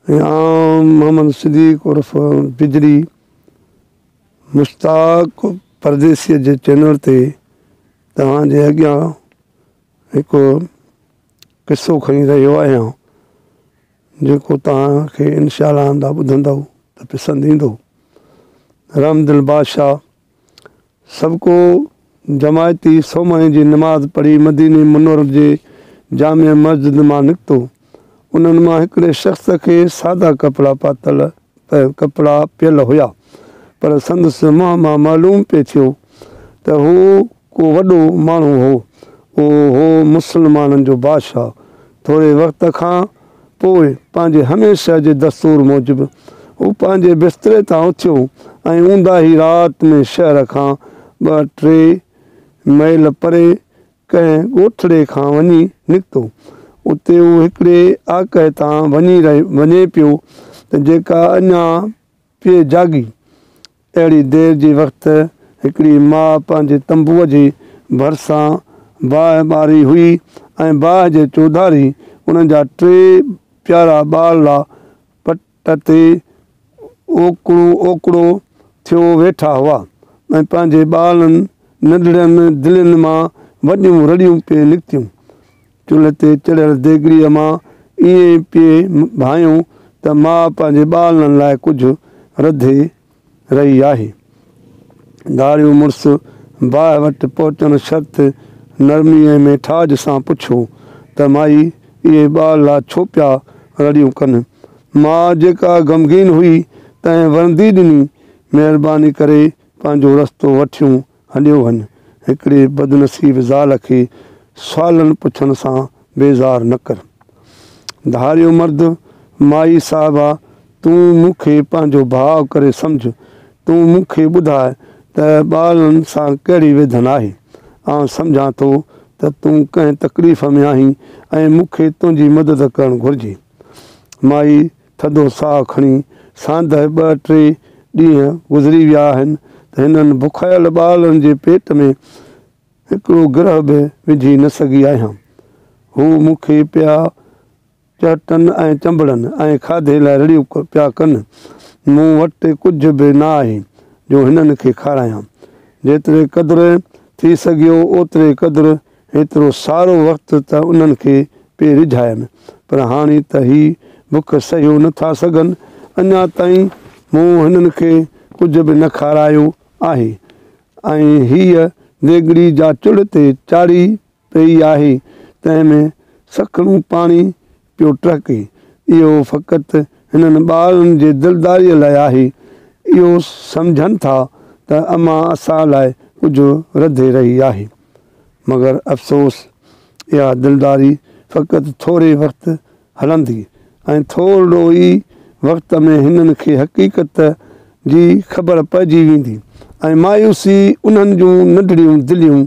मोहम्मद सिद्दीक़ उर्फ़ बिजरी मुश्ताक परदेसीअ जे channel ते तव्हांजे अॻियां हिकु किस्सो खणी रहियो आहियां जेको तव्हांखे इंशाअल्लाह आंदा ॿुधंदव त पसंदि ईंदो। रहमदिल बादशाह सभु को जमायती सोमह जी नमाज़ पढ़ी मदीने मुनव्वर जे जामिया मस्जिद मां निकितो। उन्हनि मां हिकिड़े शख़्स खे सादा कपिड़ा पियल हुया, पर संदसि मुंहं मां मालूम पिए थियो त हू को वॾो माण्हू हो। हो मुस्लमाननि जो बादशाह। थोरे वक़्त खां पोइ पंहिंजे हमेशह जे दस्तूर मूजिबि हू पंहिंजे बिस्तरे तां उथियो ऐं ऊंदा ई राति में शहर खां 2-3 मील परे कंहिं ॻोठड़े खां वञी निकितो। उते हू हिकिड़े आक़े तां वञे पियो त जेका अञा पिए जागी। अहिड़ी देर जे वक़्तु हिकिड़ी माउ पंहिंजे तंबूअ जे भरिसां बाहि ॿारी हुई ऐं बाहि जे चौधारी उन्हनि जा 3 प्यारा ॿारला पट ते ओकड़ो थियो वेठा हुआ ऐं पंहिंजे ॿारनि नंढड़नि दिलनि मां वॾियूं रड़ियूं पिए निकितियूं। चुल्हि ते चढ़ियल देगिड़ीअ मां ईअं पिए भायूं त माउ पंहिंजे ॿारनि लाइ कुझु रधे रही आहे। धारियूं मुड़ुसु बाहि वटि पहुचण शर्त नरमीअ में ठाज सां पुछियो त माई इहे ॿारला छो पिया रड़ियूं कनि। माउ जेका ग़मगीन हुई तंहिं वरंदी ॾिनी, महिरबानी करे पंहिंजो रस्तो वठियूं हलियो वञु। हिकिड़े बदनसीब ज़ाल खे सुवालनि पुछण सां बेज़ार न कर। धारियो मर्द माई साहिबा तूं मूंखे पंहिंजो भाउ करे सम्झ। तूं मूंखे ॿुधाए त ॿारनि सां कहिड़ी विधन आहे। आउं सम्झां थो त तूं कंहिं तकलीफ़ में आहीं ऐं मूंखे तुंहिंजी मदद करणु घुरिजे। माई थधो साहु खणी सांदहि 2-3 ॾींहं गुज़री विया आहिनि त हिननि बुखायल ॿारनि जे पेट में हिकिड़ो गिरह बि विझी न सघी आहियां। हू मूंखे पिया चटनि ऐं चंबड़नि ऐं खाधे लाइ रड़ियूं पिया कनि। मूं वटि कुझु बि न आहे जो हिननि खे खारायां। जेतिरे क़दुरु थी सघियो ओतिरे क़दुरु एतिरो सारो वक़्तु त उन्हनि खे पिए रिझायनि, पर हाणे त ही बुख सहियो नथा सघनि। अञा ताईं मूं हिननि खे कुझु बि न खारायो आहे ऐं हीअ देगिड़ी जा चुल्हि ते चाढ़ी पई आहे, तंहिं में सखणो पाणी पियो टहिके। इहो फ़क़ति हिननि ॿारनि जे दिलदारीअ लाइ आहे। इहो सम्झनि था त अम्मा असां लाइ कुझु रधे रही आहे, मगर अफ़सोस इहा दिलदारी फ़क़ति थोरे वक़्तु हलंदी ऐं थोरो ई वक़्त में हिननि खे हक़ीक़त जी ख़बर पइजी वेंदी ऐं मायूसी उन्हनि जूं नंढड़ियूं दिलियूं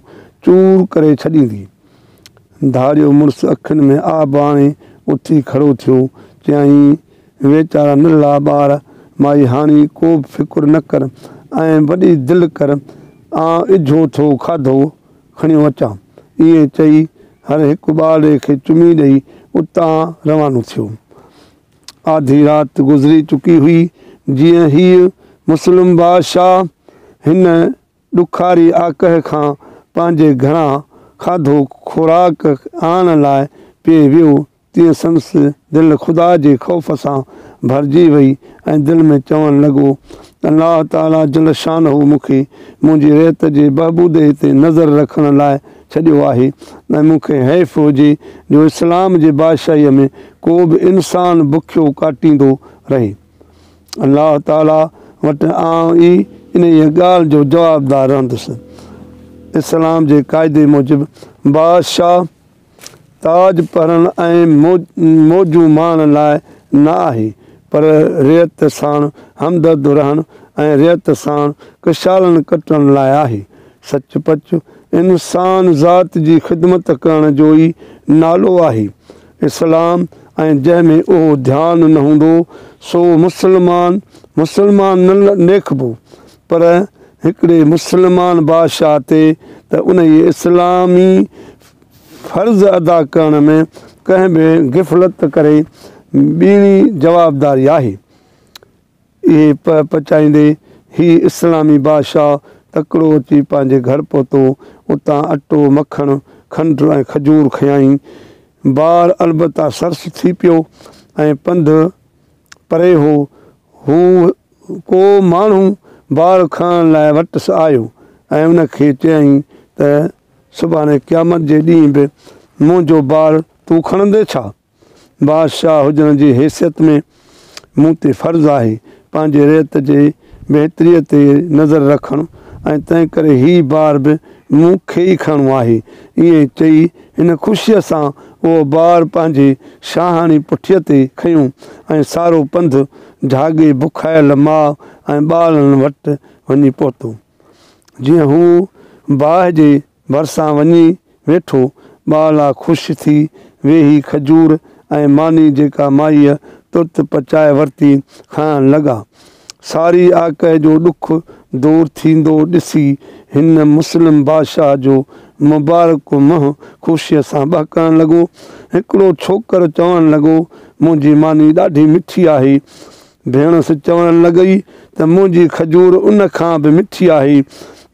चूर करे छॾींदी। धारियो मुड़ुसु अखियुनि में आब आणे उथी खड़ो थियो। चयाईं वेचारा नंढड़ा ॿार, माई हाणे को बि फ़िकुर न कर ऐं वॾी दिलि कर। इझो थो खाधो खणी अचां। ईअं चई हर हिकु ॿार खे चुमी ॾेई उतां रवानो थियो। आधी राति गुज़री चुकी हुई जीअं हीअ मुस्लिम बादशाह हिन ॾुखारी आक़ह खां पंहिंजे घरां खाधो खुराक आणण लाइ पिए वियो, तीअं संदसि दिलि ख़ुदा जे ख़ौफ़ सां भरिजी वई ऐं दिलि में चवणु लॻो अल्लाह ताला जल शानहू मूंखे मुंहिंजी रियत जे बहबूदे ते नज़र रखण लाइ छॾियो आहे ऐं मूंखे हैफ़ हुजे जो इस्लाम जे बादशाहीअ में को बि इंसान बुखियो काटींदो रहे। अल्लाह ताला वटि आउं ई इन ॻाल्हि जो जवाबदार रहंदुसि। इस्लाम जे क़ाइदे मूजिबि बादशाह ताज पढ़ण ऐं मौजूं माणण लाइ न आहे, पर रियत सां हमदर्द रहण ऐं रियत सां कशालनि कटण लाइ आहे। सचपच इंसान ज़ात जी ख़िदमत करण जो ई नालो आहे इस्लाम, ऐं जंहिंमें उहो ध्यानु न हूंदो सो मुस्लमान न लेखिबो। पर हिकिड़े मुस्लमान बादशाह ते त उन इस्लामी फ़र्ज़ अदा करण में कंहिं बि ग़िफ़लत करे ॿीणी जवाबदारी आहे। इहे पचाईंदे ही इस्लामी बादशाह तकिड़ो अची पंहिंजे घर पहुतो। उतां अटो मखणु खंडु ऐं खजूर खयाईं। ॿार अलबत्ता सरस थी पियो ऐं पंधु परे हो। हू को माण्हू ॿार खणण लाइ वटि आयो ऐं उनखे चयईं त सुभाणे क़यामत जे ॾींहुं बि मुंहिंजो ॿार तूं खणंदे छा? बादशाह हुजण जी हैसियत में मूं ते फ़र्ज़ु आहे पंहिंजे रियत जे बहितरीअ ते नज़र रखणु ऐं तंहिं करे हीउ ॿार बि मूंखे ई खणणो आहे। ईअं चई हिन ख़ुशीअ सां उहो ॿार पंहिंजे शाहाणी पुठीअ ते खयूं ऐं सारो पंधु झागे बुखायल माउ ऐं ॿारनि वटि वञी पहुतो। जीअं हू बाहि जे भरिसां वञी वेठो, ॿारला ख़ुशि थी वेही खजूर ऐं मानी जेका माईअ तुर्त पचाए वरिती खाइण लॻा। सारी आकहि जो ॾुखु दूरि थींदो ॾिसी हिन मुस्लिम बादशाह जो मुबारक मुंहुं ख़ुशीअ सां बहकणु लॻो। हिकिड़ो छोकिरो चवणु लॻो, मुंहिंजी मानी ॾाढी मिठी आहे। भेणुसि चवणु लॻई त मुंहिंजी खजूर उन खां बि मिठी आहे।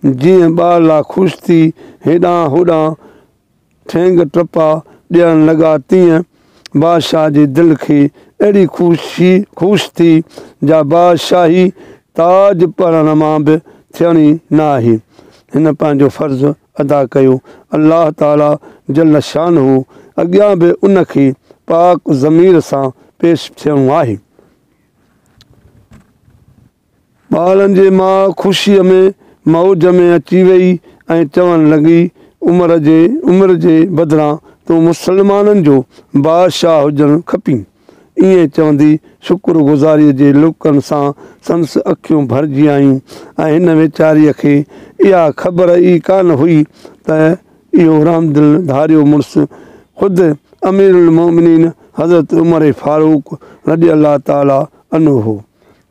जीअं ॿारला ख़ुशि थी हेॾां होॾां ठेंग टपा ॾियणु लॻा, तीअं बादशाह जे दिलि खे अहिड़ी ख़ुशि थी जा बादशाही ताज पढ़ण मां बि थियणी न आहे। हिन पंहिंजो फ़र्ज़ु अदा कयो। अलाह ताला जल शानहू अॻियां बि उनखे पाक ज़मीर सां पेश थियणो आहे। ॿारनि जे माउ ख़ुशीअ में मौज में अची वेई ऐं चवणु लॻी, उमिरि जे बदिरां तूं मुसलमाननि जो बादशाह हुजणु खपीं। ईअं चवंदी शुक्रगुज़ारीअ जे लुकनि सां संदसि अखियूं भरिजी आयूं ऐं हिन वीचारीअ खे इहा ख़बर ई कान हुई त इहो रहमदिल धारियो मुड़ुसु ख़ुदि अमीरुल मोमिनीन हज़रत उमर फारूक रज़ी अल्लाह ताला अन्हु हो।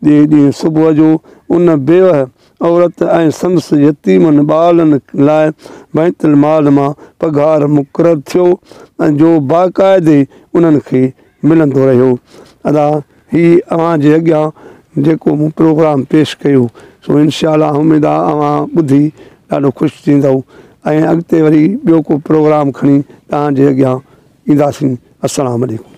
ॿिए ॾींहुं सुबुह जो उन बेवह औरत ऐं संदसि यतीमनि ॿारनि लाइ बैतुल माल मां पघार मुक़ररु थियो ऐं जो बाक़ाइदे उन्हनि खे मिलंदो रहियो। अदा हीअ अव्हां जे अॻियां जेको मूं प्रोग्राम पेश कयो सो इनशा अल्लाह उमेद आहे अव्हां ॿुधी ॾाढो ख़ुशि थींदव ऐं अॻिते वरी ॿियो को प्रोग्राम खणी तव्हांजे अॻियां ईंदासीं। अस्सलामु अलैकुम।